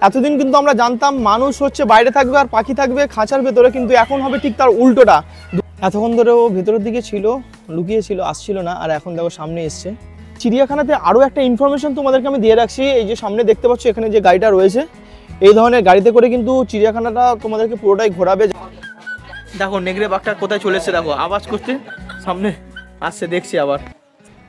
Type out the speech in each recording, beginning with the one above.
এতদিন কিন্তু আমরা জানতাম মানুষ হচ্ছে বাইরে থাকবে আর পাখি থাকবে খাঁচার ভেতরে, কিন্তু এখন হবে ঠিক তার উল্টোটা। এতক্ষণ ধরে ও ভেতরের দিকে ছিল, লুকিয়ে ছিল, আসছিল না, আর এখন দেখো সামনে এসছে। চিড়িয়াখানাতে আরও একটা ইনফরমেশন তোমাদেরকে আমি দিয়ে রাখছি। এই যে সামনে দেখতে পাচ্ছ এখানে যে গাড়িটা রয়েছে, এই ধরনের গাড়িতে করে কিন্তু চিড়িয়াখানাটা তোমাদেরকে পুরোটাই ঘোরাবে। দেখো নেগড়ে বাঘটা কোথায় চলে এসছে, দেখো আওয়াজ করতে সামনে আসছে, দেখছি আবার।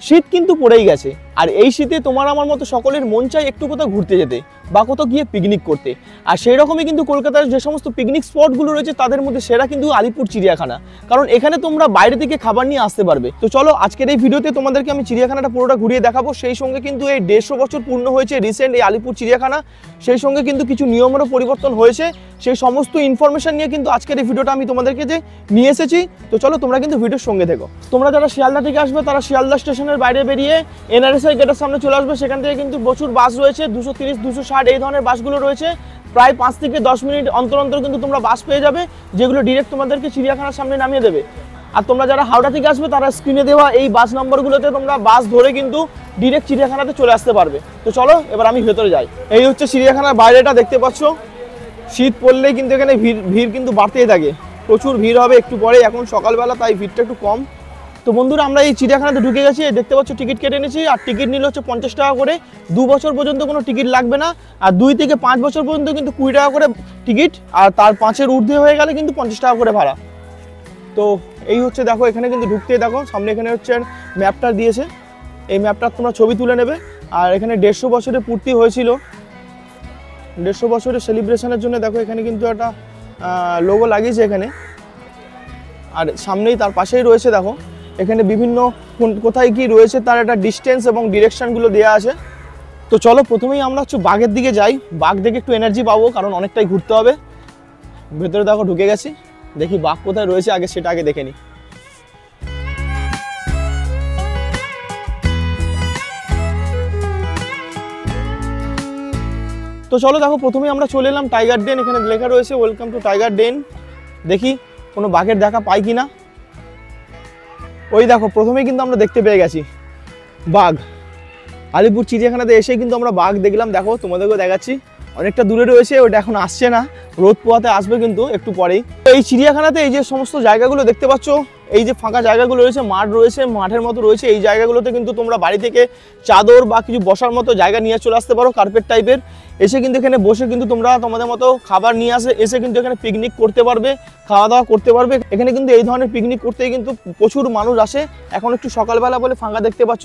শীত কিন্তু পড়েই গেছে, আর এই শীতে তোমার আমার মতো সকলের মন চাই একটু কোথাও ঘুরতে যেতে বা কোথাও গিয়ে পিকনিক করতে। আর সেই রকমই কিন্তু কলকাতার যে সমস্ত পিকনিক স্পটগুলো রয়েছে তাদের মধ্যে সেরা কিন্তু আলিপুর চিড়িয়াখানা, কারণ এখানে তোমরা বাইরে থেকে খাবার নিয়ে আসতে পারবে। তো চলো আজকের এই ভিডিওতে তোমাদেরকে আমি চিড়িয়াখানাটা পুরোটা ঘুরিয়ে দেখাবো। সেই সঙ্গে কিন্তু এই 150 বছর পূর্ণ হয়েছে রিসেন্ট এই আলিপুর চিড়িয়াখানা, সেই সঙ্গে কিন্তু কিছু নিয়মেরও পরিবর্তন হয়েছে। সেই সমস্ত ইনফরমেশন নিয়ে কিন্তু আজকের এই ভিডিওটা আমি তোমাদেরকে যে নিয়ে এসেছি। তো চলো তোমরা কিন্তু ভিডিওর সঙ্গে থেকো। তোমরা যারা শিয়ালদা থেকে আসবে তারা শিয়ালদা স্টেশনের বাইরে বেরিয়ে এনআরএসআই গেটের সামনে চলে আসবে। সেখান থেকে কিন্তু প্রচুর বাস রয়েছে, 230, 260 এই ধরনের বাসগুলো রয়েছে। প্রায় 5 থেকে 10 মিনিট অন্তর অন্তর কিন্তু তোমরা বাস পেয়ে যাবে, যেগুলো ডিরেক্ট তোমাদেরকে চিড়িয়াখানার সামনে নামিয়ে দেবে। আর তোমরা যারা হাওড়া থেকে আসবে তারা স্ক্রিনে দেওয়া এই বাস নম্বরগুলোতে তোমরা বাস ধরে কিন্তু ডিরেক্ট চিড়িয়াখানাতে চলে আসতে পারবে। তো চলো এবার আমি ভেতরে যাই। এই হচ্ছে চিড়িয়াখানার বাইরেটা, দেখতে পাচ্ছ। শীত পড়লেই কিন্তু এখানে ভিড় কিন্তু বাড়তেই থাকে, প্রচুর ভিড় হবে একটু পরে। এখন সকালবেলা তাই ভিড়টা একটু কম। তো বন্ধুরা আমরা এই চিড়িয়াখানাতে ঢুকে গেছি, দেখতে পাচ্ছ টিকিট কেটে এনেছি। আর টিকিট নিলে হচ্ছে 50 টাকা করে। 2 বছর পর্যন্ত কোনো টিকিট লাগবে না, আর 2 থেকে 5 বছর পর্যন্ত কিন্তু 20 টাকা করে টিকিট, আর তার 5-এর ঊর্ধ্বে হয়ে গেলে কিন্তু 50 টাকা করে ভাড়া। তো এই হচ্ছে দেখো এখানে কিন্তু ঢুকতেই দেখো সামনে এখানে হচ্ছে ম্যাপটা দিয়েছে, এই ম্যাপটার তোমরা ছবি তুলে নেবে। আর এখানে 150 বছরের পূর্তি হয়েছিল, 150 বছরের সেলিব্রেশনের জন্য দেখো এখানে কিন্তু একটা লোগো লাগিয়েছে এখানে। আর সামনেই তার পাশেই রয়েছে দেখো এখানে বিভিন্ন কোথায় কি রয়েছে তার একটা ডিস্টেন্স এবং ডিরেকশনগুলো দেওয়া আছে। তো চলো প্রথমেই আমরা হচ্ছে বাঘের দিকে যাই, বাঘ দেখে একটু এনার্জি পাবো, কারণ অনেকটাই ঘুরতে হবে। ভেতরে দেখো ঢুকে গেছি, দেখি বাঘ কোথায় রয়েছে আগে সেটা আগে দেখে নিই। তো চলো দেখো প্রথমেই আমরা চলে এলাম টাইগার ডেন, এখানে লেখা রয়েছে ওয়েলকাম টু টাইগার ডেন। দেখি কোনো বাঘের দেখা পাই কিনা। ওই দেখো প্রথমেই কিন্তু আমরা দেখতে পেয়ে গেছি বাঘ। আলিপুর চিড়িয়াখানাতে এসে কিন্তু আমরা বাঘ দেখলাম, দেখো তোমাদেরকেও দেখাচ্ছি। অনেকটা দূরে রয়েছে, ওটা এখন আসছে না, রোদ পোহাতে আসবে কিন্তু একটু পরেই। এই চিড়িয়াখানাতে এই যে সমস্ত জায়গাগুলো দেখতে পাচ্ছ, এই যে ফাঁকা জায়গাগুলো রয়েছে, মাঠ রয়েছে, মাঠের মতো রয়েছে, এই জায়গাগুলোতে কিন্তু তোমরা বাড়ি থেকে চাদর বা কিছু বসার মতো জায়গা নিয়ে চলে আসতে পারো, কার্পেট টাইপের। এসে কিন্তু এখানে বসে কিন্তু তোমরা তোমাদের মতো খাবার নিয়ে এসে কিন্তু এখানে পিকনিক করতে পারবে, খাওয়া দাওয়া করতে পারবে। এখানে কিন্তু এই ধরনের পিকনিক করতেই কিন্তু প্রচুর মানুষ আসে। এখন একটু সকালবেলা বলে ফাঁকা দেখতে পাচ্ছ,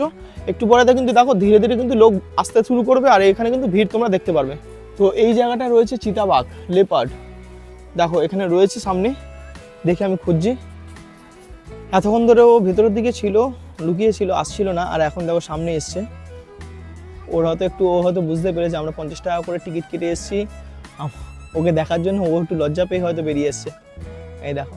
একটু পরে কিন্তু দেখো ধীরে ধীরে কিন্তু লোক আসতে শুরু করবে, আর এখানে কিন্তু ভিড় তোমরা দেখতে পারবে। তো এই জায়গাটা রয়েছে চিতাবাঘ, লেপার্ড, দেখো এখানে রয়েছে সামনে, দেখে আমি খুঁজছি। এতক্ষণ ধরে ও ভেতরের দিকে ছিল, লুকিয়ে ছিল, আসছিল না, আর এখন দেখো সামনে এসছে। ও হয়তো বুঝতে পেরেছে আমরা 50 টাকা করে টিকিট কেটে এসেছি, ওকে দেখার জন্য ও একটু লজ্জা পেয়ে হয়তো বেরিয়ে এসছে। এই দেখো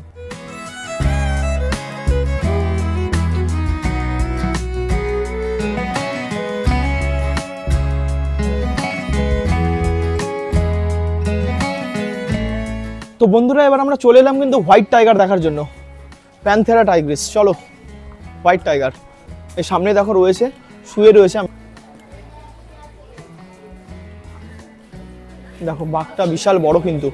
তো বন্ধুরা এবার আমরা চলে এলাম কিন্তু হোয়াইট টাইগার দেখার জন্য, প্যান্থেরা টাইগ্রিস। চলো হোয়াইট টাইগার এই সামনে দেখো রয়েছে, শুয়ে রয়েছে। দেখো বাঘটা বিশাল বড় কিন্তু,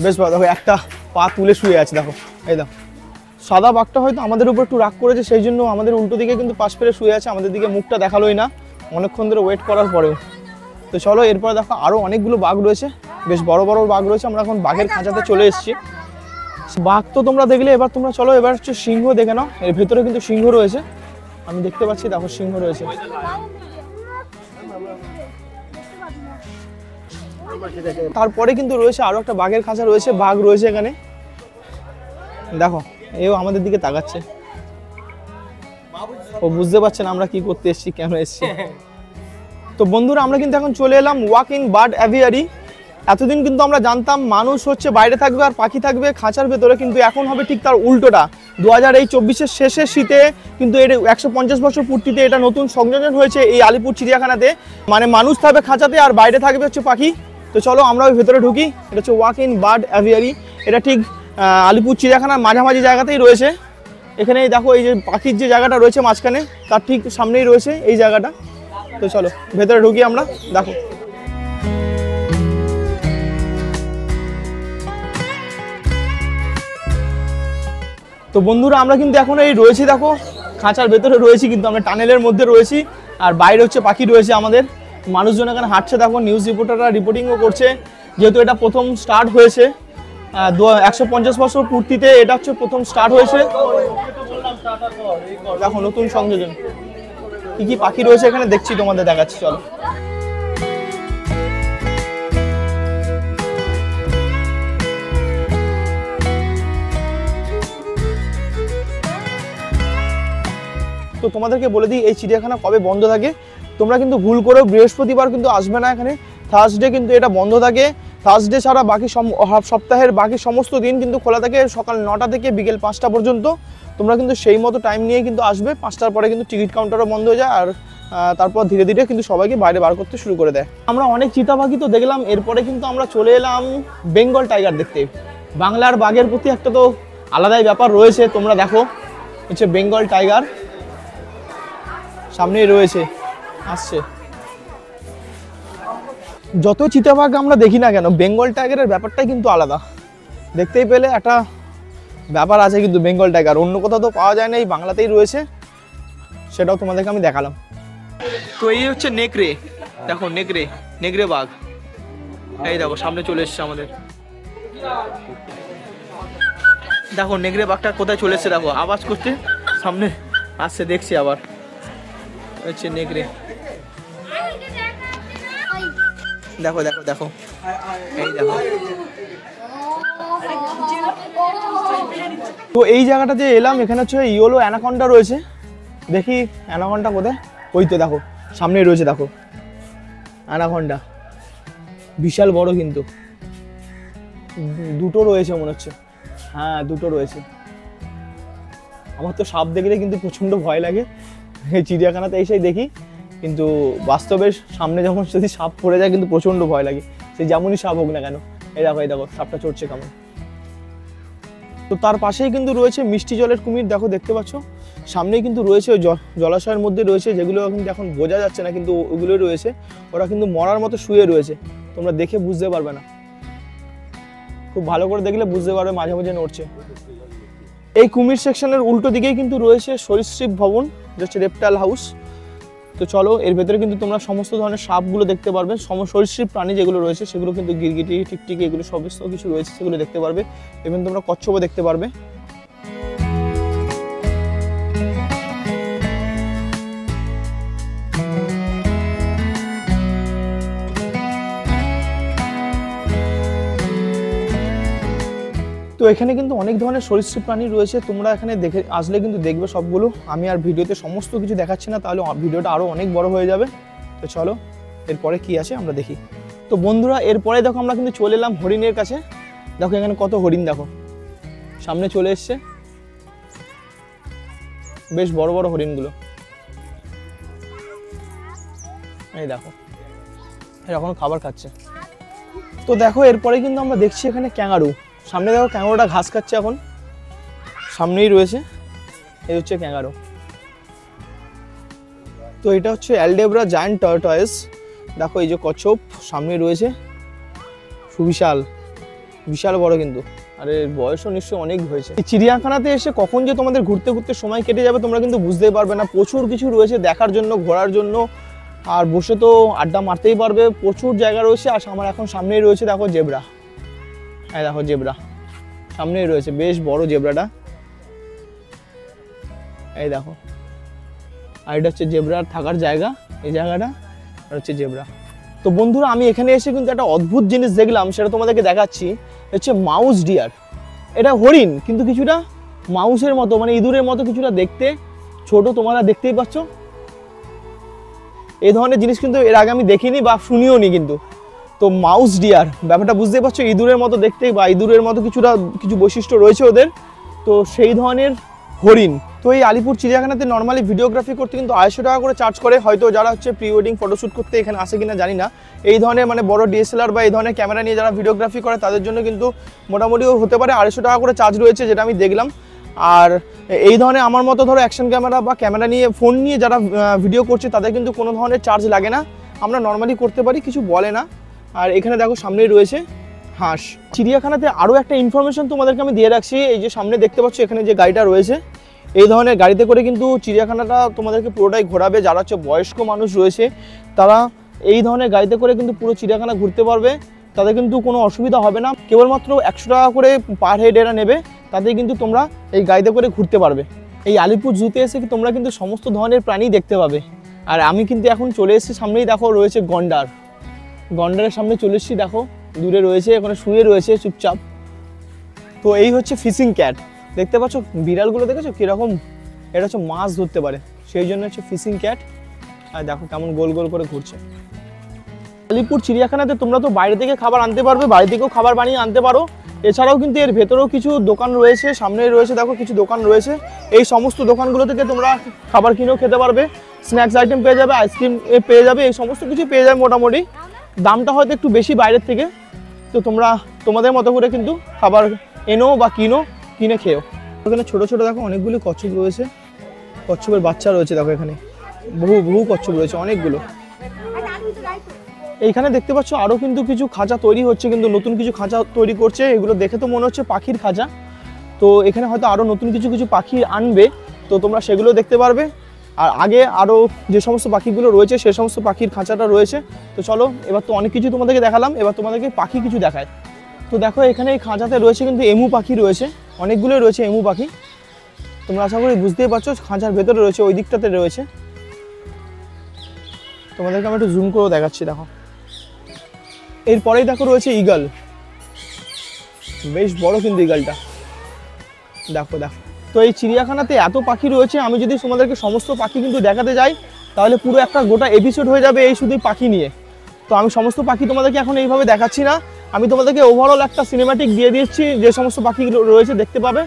বেশ বড়। দেখো একটা পা তুলে শুয়ে আছে, দেখো এই দেখো। সাদা বাঘটা হয়তো আমাদের উপর একটু রাগ করেছে, সেই জন্য আমাদের উল্টো দিকে কিন্তু পাশ ফেলে শুয়ে আছে, আমাদের দিকে মুখটা দেখালোই না অনেকক্ষণ ধরে ওয়েট করার পরেও। তো চলো এরপর দেখো আরও অনেকগুলো বাঘ রয়েছে, বেশ বড় বড় বাঘ রয়েছে। আমরা এখন বাঘের খাঁচাতে চলে এসেছি। বাঘ তো তোমরা দেখলে, এবার তোমরা চলো এবার হচ্ছে সিংহ দেখে নাও। এর ভেতরে কিন্তু সিংহ রয়েছে, আমি দেখতে পাচ্ছি, দেখো সিংহ রয়েছে। তারপরে কিন্তু রয়েছে আরো একটা বাঘের খাঁচা রয়েছে, বাঘ রয়েছে এখানে, দেখো এও আমাদের দিকে তাকাচ্ছে। ও বুঝতে পারছে না আমরা কি করতে এসেছি, কেন এসেছি। তো বন্ধুরা আমরা কিন্তু এখন চলে এলাম ওয়াক ইন বার্ড অ্যাভিয়ারি। এতদিন কিন্তু আমরা জানতাম মানুষ হচ্ছে বাইরে থাকবে আর পাখি থাকবে খাঁচার ভেতরে, কিন্তু এখন হবে ঠিক তার উল্টোটা। 2024-এর শেষের শীতে কিন্তু এর 150 বছর পূর্তিতে এটা নতুন সংযোজন হয়েছে এই আলিপুর চিড়িয়াখানাতে। মানে মানুষ থাকবে খাঁচাতে আর বাইরে থাকবে হচ্ছে পাখি। তো চলো আমরা ওই ভেতরে ঢুকি। এটা হচ্ছে ওয়াক ইন বার্ড অ্যাভিয়ারি, এটা ঠিক আলিপুর চিড়িয়াখানার মাঝামাঝি জায়গাতেই রয়েছে। এখানে দেখো এই যে পাখির যে জায়গাটা রয়েছে মাঝখানে, তার ঠিক সামনেই রয়েছে এই জায়গাটা। তো চলো ভেতরে ঢুকি আমরা, দেখো। তো বন্ধুরা আমরা কিন্তু এখন এই রয়েছি, দেখো খাঁচার ভেতরে রয়েছি, কিন্তু আমরা টানেলের মধ্যে রয়েছি। আর বাইরে হচ্ছে পাখি রয়েছে আমাদের, মানুষজন এখানে হাঁটছে, দেখো নিউজ রিপোর্টাররা রিপোর্টিংও করছে। যেহেতু এটা প্রথম স্টার্ট হয়েছে 150 বছর পূর্তিতে, এটা হচ্ছে প্রথম স্টার্ট হয়েছে। দেখো নতুন সংযোজন, কি কি পাখি রয়েছে এখানে দেখছি, তোমাদের দেখাচ্ছি, চলো। তো তোমাদেরকে বলে দিই এই চিড়িয়াখানা কবে বন্ধ থাকে। তোমরা কিন্তু ভুল করেও বৃহস্পতিবার কিন্তু আসবে না এখানে, থার্সডে কিন্তু এটা বন্ধ থাকে। থার্সডে ছাড়া বাকি সপ্তাহের বাকি সমস্ত দিন কিন্তু খোলা থাকে, সকাল 9টা থেকে বিকেল 5টা পর্যন্ত। তোমরা কিন্তু সেই মতো টাইম নিয়ে কিন্তু আসবে। 5টার পরে কিন্তু টিকিট কাউন্টারও বন্ধ হয়ে যায়, আর তারপর ধীরে ধীরে কিন্তু সবাইকে বাইরে বার করতে শুরু করে দেয়। আমরা অনেক চিতা পাখি তো দেখলাম, এরপরে কিন্তু আমরা চলে এলাম বেঙ্গল টাইগার দেখতে। বাংলার বাঘের প্রতি একটা তো আলাদাই ব্যাপার রয়েছে, তোমরা দেখো হচ্ছে বেঙ্গল টাইগার সামনেই রয়েছে, আসছে। যত চিতাবাঘ আমরা দেখি না কেন, বেঙ্গল টাইগারের ব্যাপারটাই কিন্তু আলাদা। দেখতেই পেলে একটা ব্যাপার আছে কিন্তু বেঙ্গল টাইগার, অন্য কোথাও তো পাওয়া যায় না, এই বাংলাতেই রয়েছে, সেটাও তোমাদেরকে আমি দেখালাম। তো এই হচ্ছে নেকড়ে, দেখো নেকড়ে, নেকড়ে বাঘ, এই দেখো সামনে চলে এসছে আমাদের। দেখো নেকড়ে বাঘটা কোথায় চলে এসছে, দেখো আওয়াজ করতে সামনে আসছে, দেখছি আবার হচ্ছে নেকড়ে। দেখো দেখো দেখো, এই দেখো। তো এই জায়গাটাতে এলাম, এখানে হচ্ছে ইয়েলো অ্যানাকন্ডা রয়েছে। দেখি অ্যানাকন্ডা কোথায়, ওই তো দেখো সামনেই রয়েছে, দেখো অ্যানাকন্ডা, বিশাল বড় কিন্তু, দুটো রয়েছে মনে হচ্ছে, হ্যাঁ দুটো রয়েছে। আমার তো সাপ দেখলে কিন্তু প্রচণ্ড ভয় লাগে, এই চিড়িয়াখানাতে এসেই দেখি, কিন্তু বাস্তবের সামনে যখন যদি সাপ পড়ে যায় কিন্তু প্রচণ্ড ভয় লাগে, সে যেমনই সাপ হোক না কেন। এই দেখো সাপটা চড়ছে কেমন। তো তার পাশেই কিন্তু রয়েছে মিষ্টি জলের কুমির, দেখো দেখতে পাচ্ছ সামনেই কিন্তু রয়েছে, জলাশয়ের মধ্যে রয়েছে, যেগুলো কিন্তু এখন বোঝা যাচ্ছে না, কিন্তু ওগুলোই রয়েছে। ওরা কিন্তু মরার মতো শুয়ে রয়েছে, তোমরা দেখে বুঝতে পারবে না, খুব ভালো করে দেখলে বুঝতে পারবে, মাঝে মাঝে নড়ছে। এই কুমির সেকশনের উল্টো দিকেই কিন্তু রয়েছে সরীসৃপ ভবন, যেটা হচ্ছে রেপটাইল হাউস। তো চলো, এর ভেতরে কিন্তু তোমরা সমস্ত ধরনের সাপগুলো দেখতে পারবে, সরীসৃপ প্রাণী যেগুলো রয়েছে সেগুলো কিন্তু গিরগিটি, টিকটিকি, এগুলো সমস্ত কিছু রয়েছে, সেগুলো দেখতে পারবে। এবং তোমরা কচ্ছপও দেখতে পারবে। তো এখানে কিন্তু অনেক ধরনের সরীসৃপ প্রাণী রয়েছে, তোমরা এখানে দেখে আসলে কিন্তু দেখবে সবগুলো। আমি আর ভিডিওতে সমস্ত কিছু দেখাচ্ছি না, তাহলে ভিডিওটা আরও অনেক বড় হয়ে যাবে। তো চলো এরপরে কি আছে আমরা দেখি। তো বন্ধুরা এরপরে দেখো আমরা কিন্তু চলে এলাম হরিণের কাছে। দেখো এখানে কত হরিণ, দেখো সামনে চলে এসছে, বেশ বড় বড় হরিণগুলো, এই দেখো এরকম খাবার খাচ্ছে। তো দেখো এরপরে কিন্তু আমরা দেখছি এখানে ক্যাঙ্গারু, সামনে দেখো ক্যাঙ্গারুটা ঘাস খাচ্ছে, এখন সামনেই রয়েছে, এই হচ্ছে ক্যাঙ্গারু। তো এটা হচ্ছে অ্যালডেব্রা জায়ান্ট টর্টয়েস, দেখো এই যে কচ্ছপ সামনে রয়েছে, সুবিশাল, বিশাল বড় কিন্তু, আর এর বয়সও নিশ্চয়ই অনেক হয়েছে। এই চিড়িয়াখানাতে এসে কখন যে তোমাদের ঘুরতে ঘুরতে সময় কেটে যাবে তোমরা কিন্তু বুঝতেই পারবে না, প্রচুর কিছু রয়েছে দেখার জন্য, ঘোরার জন্য, আর বসে তো আড্ডা মারতেই পারবে, প্রচুর জায়গা রয়েছে। আর আমার এখন সামনেই রয়েছে দেখো জেব্রা, হ্যাঁ দেখো জেব্রা সামনেই রয়েছে, বেশ বড় জেব্রাটা, এই দেখো। আর এটা হচ্ছে জেব্রার থাকার জায়গা, এই জায়গাটা, আর হচ্ছে জেব্রা। তো বন্ধুরা আমি এখানে এসে কিন্তু একটা অদ্ভুত জিনিস দেখলাম, সেটা তোমাদেরকে দেখাচ্ছি, হচ্ছে মাউস ডিয়ার। এটা হরিণ কিন্তু কিছুটা মাউসের মতো, মানে ইঁদুরের মতো কিছুটা দেখতে, ছোট, তোমরা দেখতেই পাচ্ছ। এই ধরনের জিনিস কিন্তু এর আগে আমি দেখিনি বা শুনিও নি কিন্তু। তো মাউস ডিয়ার ব্যাপারটা বুঝতেই পারছো, ইঁদুরের মতো দেখতে বা ইঁদুরের মতো কিছু বৈশিষ্ট্য রয়েছে ওদের, তো সেই ধরনের হরিণ। তো এই আলিপুর চিড়িয়াখানাতে নর্মালি ভিডিওগ্রাফি করতে কিন্তু 250 টাকা করে চার্জ করে, হয়তো যারা হচ্ছে প্রি ওয়েডিং ফটোশ্যুট করতে এখানে আসে কিনা জানি না। এই ধরনের মানে বড় ডিএসএলআর বা এই ধরনের ক্যামেরা নিয়ে যারা ভিডিওগ্রাফি করে তাদের জন্য কিন্তু মোটামুটিও হতে পারে 250 টাকা করে চার্জ রয়েছে, যেটা আমি দেখলাম। আর এই ধরনের আমার মতো ধরো অ্যাকশন ক্যামেরা বা ক্যামেরা নিয়ে ফোন নিয়ে যারা ভিডিও করছে তাদের কিন্তু কোনো ধরনের চার্জ লাগে না, আমরা নর্মালি করতে পারি, কিছু বলে না। আর এখানে দেখো সামনেই রয়েছে হাঁস। চিড়িয়াখানাতে আরও একটা ইনফরমেশন তোমাদেরকে আমি দিয়ে রাখছি, এই যে সামনে দেখতে পাচ্ছ এখানে যে গাড়িটা রয়েছে, এই ধরনের গাড়িতে করে কিন্তু চিড়িয়াখানাটা তোমাদেরকে পুরোটাই ঘোরাবে। যারা হচ্ছে বয়স্ক মানুষ রয়েছে তারা এই ধরনের গাড়িতে করে কিন্তু পুরো চিড়িয়াখানা ঘুরতে পারবে, তাদের কিন্তু কোনো অসুবিধা হবে না। কেবলমাত্র 100 টাকা করে পার হেড এরা নেবে, তাতে কিন্তু তোমরা এই গাড়িতে করে ঘুরতে পারবে। এই আলিপুর জুতে এসে তোমরা কিন্তু সমস্ত ধরনের প্রাণী দেখতে পাবে। আর আমি কিন্তু এখন চলে এসেছি, সামনেই দেখো রয়েছে গন্ডার, গন্ডারের সামনে চলে এসেছি, দেখো দূরে রয়েছে, ওখানে শুয়ে রয়েছে চুপচাপ। তো এই হচ্ছে ফিশিং ক্যাট, দেখতে পাচ্ছ বিড়ালগুলো দেখেছো কীরকম, এটা হচ্ছে মাছ ধরতে পারে, সেই জন্য হচ্ছে ফিশিং ক্যাট। আর দেখো কেমন গোল গোল করে ঘুরছে। আলিপুর চিড়িয়াখানাতে তোমরা তো বাইরে থেকে খাবার আনতে পারবে, বাড়ি থেকেও খাবার বানিয়ে আনতে পারো। এছাড়াও কিন্তু এর ভেতরেও কিছু দোকান রয়েছে, সামনেই রয়েছে দেখো কিছু দোকান রয়েছে, এই সমস্ত দোকানগুলো থেকে তোমরা খাবার কিনেও খেতে পারবে, স্ন্যাক্স আইটেম পেয়ে যাবে, আইসক্রিম পেয়ে যাবে, এই সমস্ত কিছু পেয়ে যাবে মোটামুটি। দামটা হয়তো একটু বেশি বাইরের থেকে, তো তোমরা তোমাদের মতো করে কিন্তু খাবার এনো বা কিনে খেও। এখানে ছোটো ছোটো দেখো অনেকগুলি কচ্ছপ রয়েছে, কচ্ছপের বাচ্চা রয়েছে দেখো, এখানে বহু কচ্ছপ রয়েছে অনেকগুলো। এইখানে দেখতে পাচ্ছ আরও কিন্তু কিছু খাঁচা তৈরি হচ্ছে, কিন্তু নতুন কিছু খাঁচা তৈরি করছে, এগুলো দেখে তো মনে হচ্ছে পাখির খাঁচা। তো এখানে হয়তো আরও নতুন কিছু পাখি আনবে, তো তোমরা সেগুলো দেখতে পারবে। আর আগে আরও যে সমস্ত পাখিগুলো রয়েছে সে সমস্ত পাখির খাঁচাটা রয়েছে। তো চলো, এবার তো অনেক কিছু তোমাদেরকে দেখালাম, এবার তোমাদেরকে পাখি কিছু দেখায়। তো দেখো এখানে এই খাঁচাতে রয়েছে কিন্তু এমু পাখি রয়েছে, অনেকগুলোই রয়েছে এমু পাখি, তোমরা আশা করি বুঝতেই পারছো, খাঁচার ভেতরে রয়েছে, ওই দিকটাতে রয়েছে। তোমাদেরকে আমি একটু জুম করেও দেখাচ্ছি, দেখো এরপরেই দেখো রয়েছে ঈগল, বেশ বড় কিন্তু ঈগলটা, দেখো। তো এই চিড়িয়াখানাতে এত পাখি রয়েছে, আমি যদি তোমাদেরকে সমস্ত পাখি কিন্তু দেখাতে যাই তাহলে পুরো একটা গোটা এপিসোড হয়ে যাবে এই শুধুই পাখি নিয়ে। তো আমি সমস্ত পাখি তোমাদেরকে এখন এইভাবে দেখাচ্ছি না, আমি তোমাদেরকে ওভারঅল একটা সিনেম্যাটিক দিয়ে দিচ্ছি, যে সমস্ত পাখি রয়েছে দেখতে পাবে।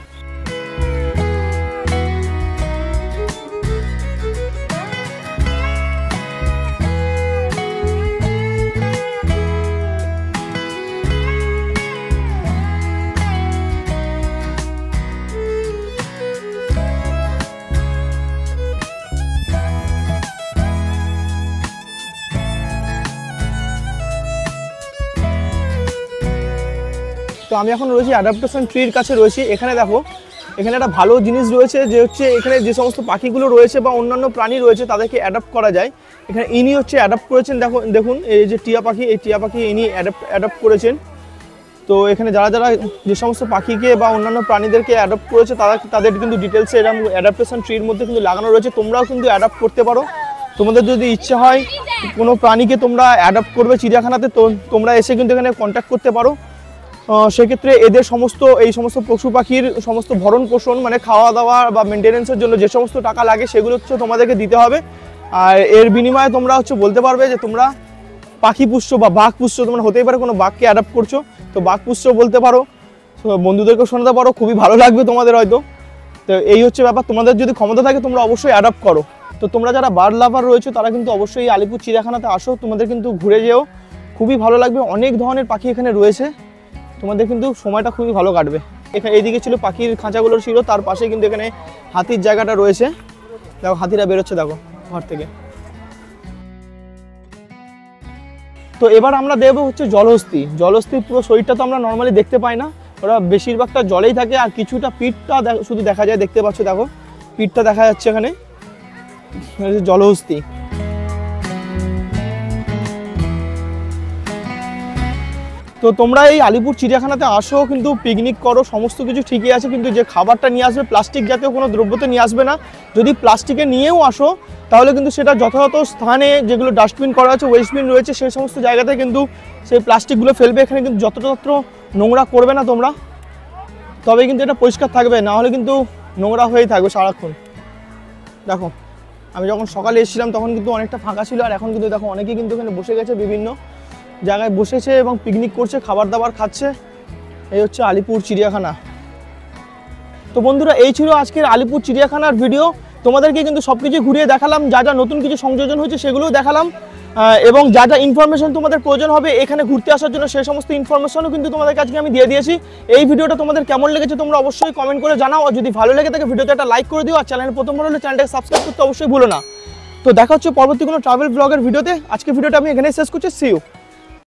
তো আমি এখন রয়েছি অ্যাডাপ্টেশন ট্রির কাছে রয়েছি। এখানে দেখো, এখানে একটা ভালো জিনিস রয়েছে, যে হচ্ছে এখানে যে সমস্ত পাখিগুলো রয়েছে বা অন্যান্য প্রাণী রয়েছে তাদেরকে অ্যাডাপ্ট করা যায়। এখানে ইনি হচ্ছে অ্যাডাপ্ট করেছেন, দেখুন এই যে টিয়া পাখি, এই টিয়া পাখি ইনি অ্যাডাপ্ট করেছেন। তো এখানে যারা যে সমস্ত পাখিকে বা অন্যান্য প্রাণীদেরকে অ্যাডাপ্ট করেছে তাদের কিন্তু ডিটেলসে এরকম অ্যাডাপ্টেশন ট্রির মধ্যে কিন্তু লাগানো রয়েছে, তোমরাও কিন্তু অ্যাডাপ্ট করতে পারো। তোমাদের যদি ইচ্ছে হয় কোনো প্রাণীকে তোমরা অ্যাডাপ্ট করবে চিড়িয়াখানাতে, তো তোমরা এসে কিন্তু এখানে কন্ট্যাক্ট করতে পারো। সেক্ষেত্রে এদের এই সমস্ত পশু পাখির সমস্ত ভরণ পোষণ মানে খাওয়া দাওয়া বা মেনটেন্যান্সের জন্য যে সমস্ত টাকা লাগে সেগুলো হচ্ছে তোমাদেরকে দিতে হবে। আর এর বিনিময়ে তোমরা হচ্ছে বলতে পারবে যে তোমরা পাখি পুষছো বা বাঘ পুষছো, তোমরা হতেই পারে কোনো বাঘকে অ্যাডাপ্ট করছো, তো বাঘ পুষছো বলতে পারো, বন্ধুদেরকেও শোনাতে পারো, খুবই ভালো লাগবে তোমাদের হয়তো। তো এই হচ্ছে ব্যাপার, তোমাদের যদি ক্ষমতা থাকে তোমরা অবশ্যই অ্যাডাপ্ট করো। তো তোমরা যারা বার্ড লাভার রয়েছে তারা কিন্তু অবশ্যই এই আলিপুর চিড়িয়াখানাতে আসো, তোমাদের কিন্তু ঘুরে যেও, খুবই ভালো লাগবে। অনেক ধরনের পাখি এখানে রয়েছে, তোমাদের কিন্তু সময়টা খুবই ভালো কাটবে। এখানে এইদিকে ছিল পাখির খাঁচাগুলো ছিল, তার পাশে কিন্তু এখানে হাতির জায়গাটা রয়েছে, দেখো হাতিরা বেরোচ্ছে দেখো ঘর থেকে। তো এবার আমরা দেখবো হচ্ছে জলহস্তি। জলহস্তির পুরো শরীরটা তো আমরা নর্মালি দেখতে পাই না, ওরা বেশিরভাগটা জলেই থাকে, আর কিছুটা পিঠটা শুধু দেখা যায়, দেখতে পাচ্ছ দেখো পিঠটা দেখা যাচ্ছে এখানে, জলহস্তি। তো তোমরা এই আলিপুর চিড়িয়াখানাতে আসো, কিন্তু পিকনিক করো, সমস্ত কিছু ঠিকই আছে, কিন্তু যে খাবারটা নিয়ে আসবে প্লাস্টিক জাতীয় কোনো দ্রব্যতে নিয়ে আসবে না। যদি প্লাস্টিকে নিয়েও আসো তাহলে কিন্তু সেটা যথাযথ স্থানে, যেগুলো ডাস্টবিন করা আছে, ওয়েস্টবিন রয়েছে, সেই সমস্ত জায়গাতে কিন্তু সেই প্লাস্টিকগুলো ফেলবে। এখানে কিন্তু যত্র নোংরা করবে না তোমরা, তবে কিন্তু এটা পরিষ্কার থাকবে, না হলে কিন্তু নোংরা হয়েই থাকবে সারাক্ষণ। দেখো আমি যখন সকালে এসেছিলাম তখন কিন্তু অনেকটা ফাঁকা ছিল, আর এখন কিন্তু দেখো অনেকেই কিন্তু এখানে বসে গেছে, বিভিন্ন জায়গায় বসেছে এবং পিকনিক করছে, খাবার দাবার খাচ্ছে। এই হচ্ছে আলিপুর চিড়িয়াখানা। তো বন্ধুরা, এই ছিল আজকের আলিপুর চিড়িয়াখানার ভিডিও। তোমাদেরকে কিন্তু সব কিছু ঘুরিয়ে দেখালাম, যা নতুন কিছু সংযোজন হয়েছে সেগুলোও দেখালাম। এবং যা যা ইনফরমেশন তোমাদের প্রয়োজন হবে এখানে ঘুরতে আসার জন্য সেই সমস্ত ইনফরমেশনও কিন্তু তোমাদের কাছে আমি দিয়ে দিয়েছি। এই ভিডিওটা তোমাদের কেমন লেগেছে তোমরা অবশ্যই কমেন্ট করে জানাও, আর যদি ভালো লেগে থাকে ভিডিওতে একটা লাইক করে দিও, আর চ্যানেলে প্রথমবার হলে চ্যানেলটাকে সাবস্ক্রাইব করতে অবশ্যই ভুলো না। তো দেখা হচ্ছে পরবর্তী কোনো ট্রাভেল ব্লগের ভিডিওতে। আজকে ভিডিওটা আমি এখানেই শেষ করছি। See you.